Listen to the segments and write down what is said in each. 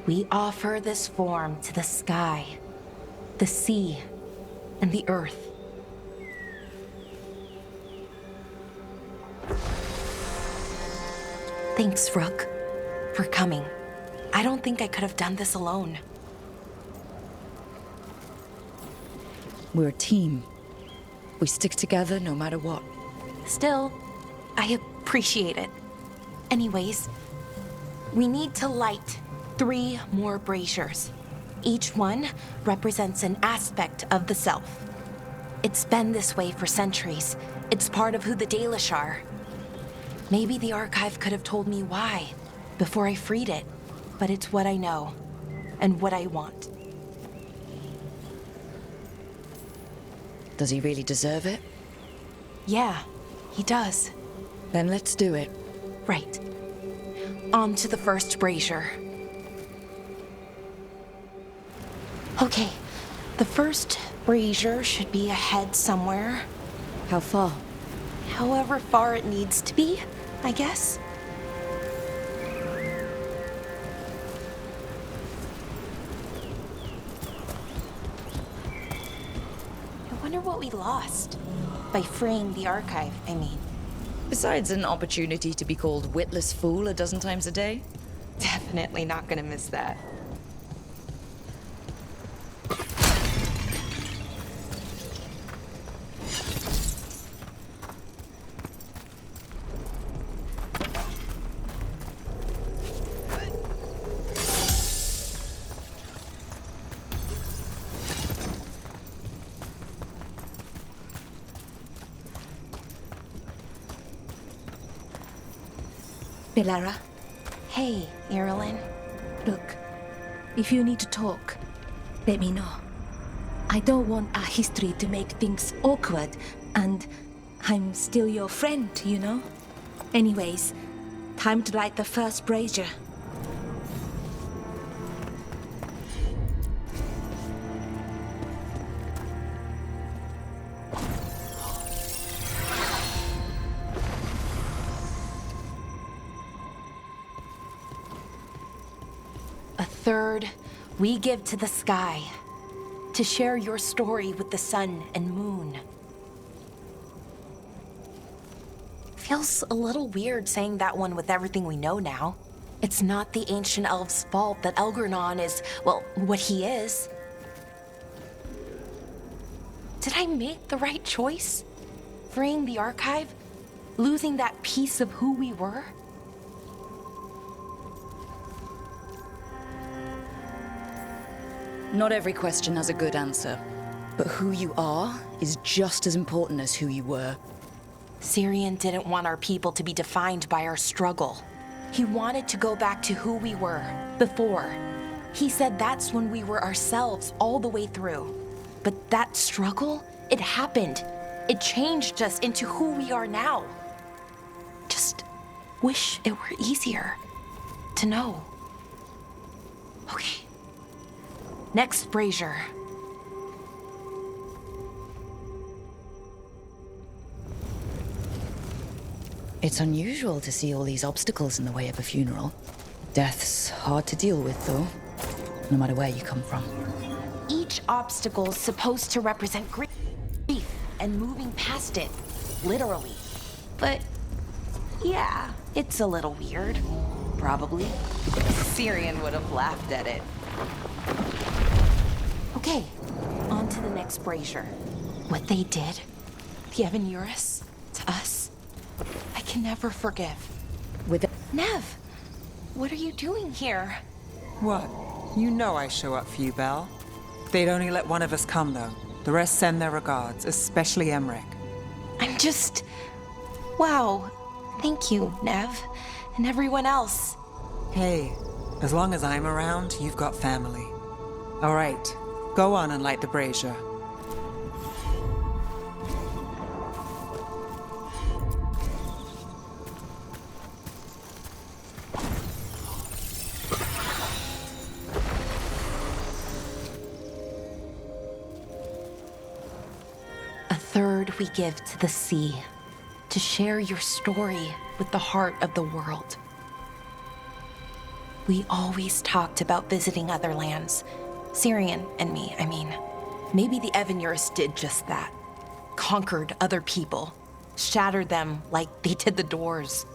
We offer this form to the sky, the sea, and the earth. Thanks, Rook, for coming. I don't think I could have done this alone. We're a team. We stick together no matter what. Still, I appreciate it. Anyways, we need to light 3 more braziers. Each one represents an aspect of the self. It's been this way for centuries. It's part of who the Dalish are. Maybe the archive could have told me why before I freed it, but it's what I know and what I want. Does he really deserve it? Yeah, he does. Then let's do it. Right. On to the first brazier. Okay, the first brazier should be ahead somewhere. How far? However far it needs to be, I guess. I wonder what we lost by freeing the archive, I mean. Besides an opportunity to be called witless fool a dozen times a day? Definitely not gonna miss that. Bellara, Hey, Irilyn. look, if you need to talk, let me know. I don't want our history to make things awkward, and I'm still your friend, you know? Anyways, time to light the first brazier. A third we give to the sky to share your story with the sun and moon. Feels a little weird saying that one with everything we know now. It's not the ancient elf's fault that Elgarnon is, well, what he is. Did I make the right choice? Freeing the archive? Losing that piece of who we were? Not every question has a good answer, but who you are is just as important as who you were. Syrian didn't want our people to be defined by our struggle. He wanted to go back to who we were before. He said that's when we were ourselves all the way through. But that struggle, it happened. It changed us into who we are now. Just wish it were easier to know. Okay. Next brazier. It's unusual to see all these obstacles in the way of a funeral. Death's hard to deal with, though, no matter where you come from. Each obstacle's supposed to represent grief and moving past it, literally. But yeah, it's a little weird. Probably. Syrian would have laughed at it. Okay, on to the next brazier. What they did, the Evanuris, to us, I can never forgive. With Nev, what are you doing here? What? You know I show up for you, Belle. They'd only let one of us come, though. The rest send their regards, especially Emmerich. I'm just... Wow. Thank you, Nev, and everyone else. Hey, as long as I'm around, you've got family. All right, go on and light the brazier. A third we give to the sea, to share your story with the heart of the world. We always talked about visiting other lands. Syrian and me, I mean. Maybe the Evanurus did just that. Conquered other people. Shattered them like they did the doors.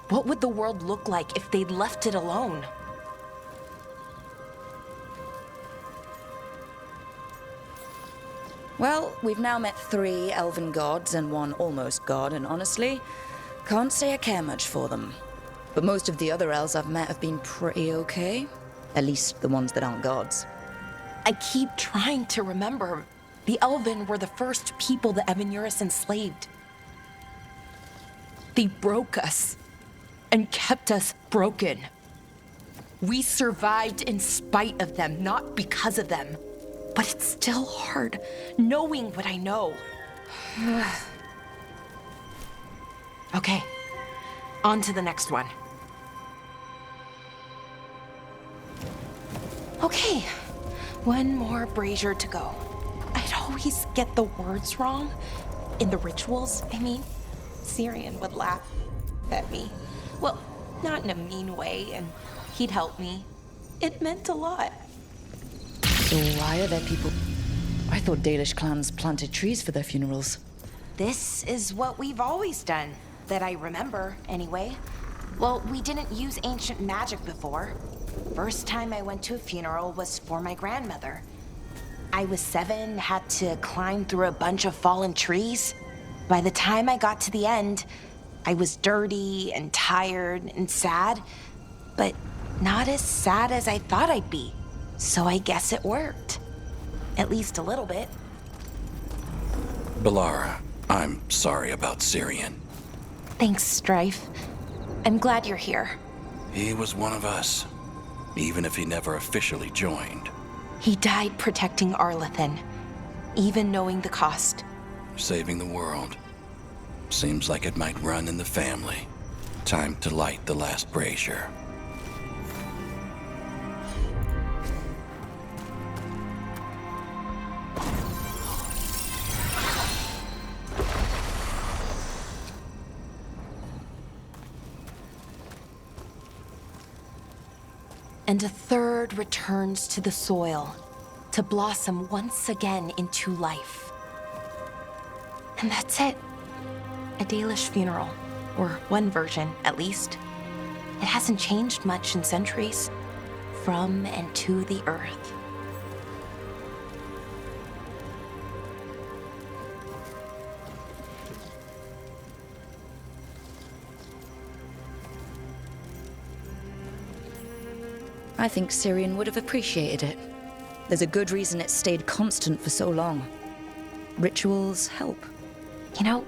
What would the world look like if they'd left it alone? Well, we've now met 3 elven gods and 1 almost god, and honestly, can't say I care much for them. But most of the other elves I've met have been pretty okay. At least the ones that aren't gods. I keep trying to remember. The Elven were the first people the Evanurus enslaved. They broke us and kept us broken. We survived in spite of them, not because of them. But it's still hard, knowing what I know. Okay, on to the next one. Okay, one more brazier to go. I'd always get the words wrong. In the rituals, I mean. Syrian would laugh at me. Well, not in a mean way, and he'd help me. It meant a lot. So why are there people... I thought Dalish clans planted trees for their funerals. This is what we've always done, that I remember, anyway. Well, we didn't use ancient magic before. First time I went to a funeral was for my grandmother. I was 7, had to climb through a bunch of fallen trees. By the time I got to the end, I was dirty and tired and sad, but not as sad as I thought I'd be. So I guess it worked. At least a little bit. Bellara, I'm sorry about Syrian. Thanks, Strife. I'm glad you're here. He was one of us, even if he never officially joined. He died protecting Arlathan, even knowing the cost. Saving the world. Seems like it might run in the family. Time to light the last brazier. And a third returns to the soil, to blossom once again into life. And that's it. A Dalish funeral, or one version, at least. It hasn't changed much in centuries. From and to the earth. I think Syrian would have appreciated it. There's a good reason it stayed constant for so long. Rituals help. You know,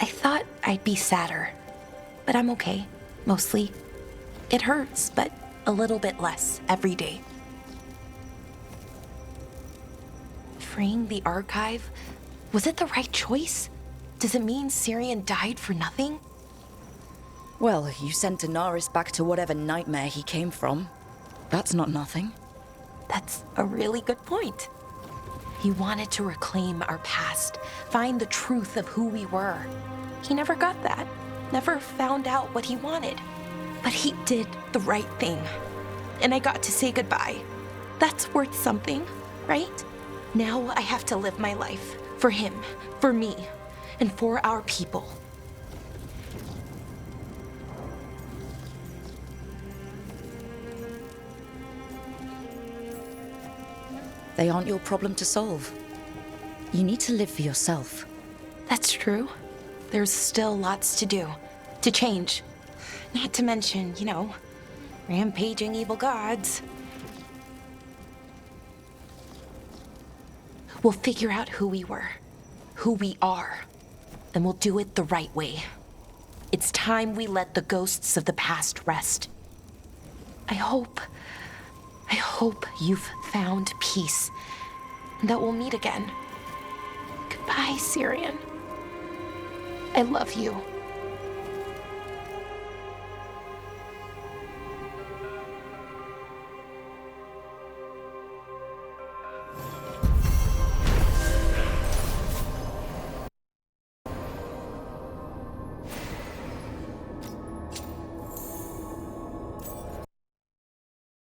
I thought I'd be sadder, but I'm okay, mostly. It hurts, but a little bit less every day. Freeing the archive, was it the right choice? Does it mean Syrian died for nothing? Well, you sent Daenerys back to whatever nightmare he came from. That's not nothing. That's a really good point. He wanted to reclaim our past, find the truth of who we were. He never got that, never found out what he wanted. But he did the right thing. And I got to say goodbye. That's worth something, right? Now I have to live my life for him, for me, and for our people. They aren't your problem to solve. You need to live for yourself. That's true. There's still lots to do, to change. Not to mention, rampaging evil gods. We'll figure out who we were, who we are, and we'll do it the right way. It's time we let the ghosts of the past rest. I hope you've found peace, and that we'll meet again. Goodbye, Syrian. I love you.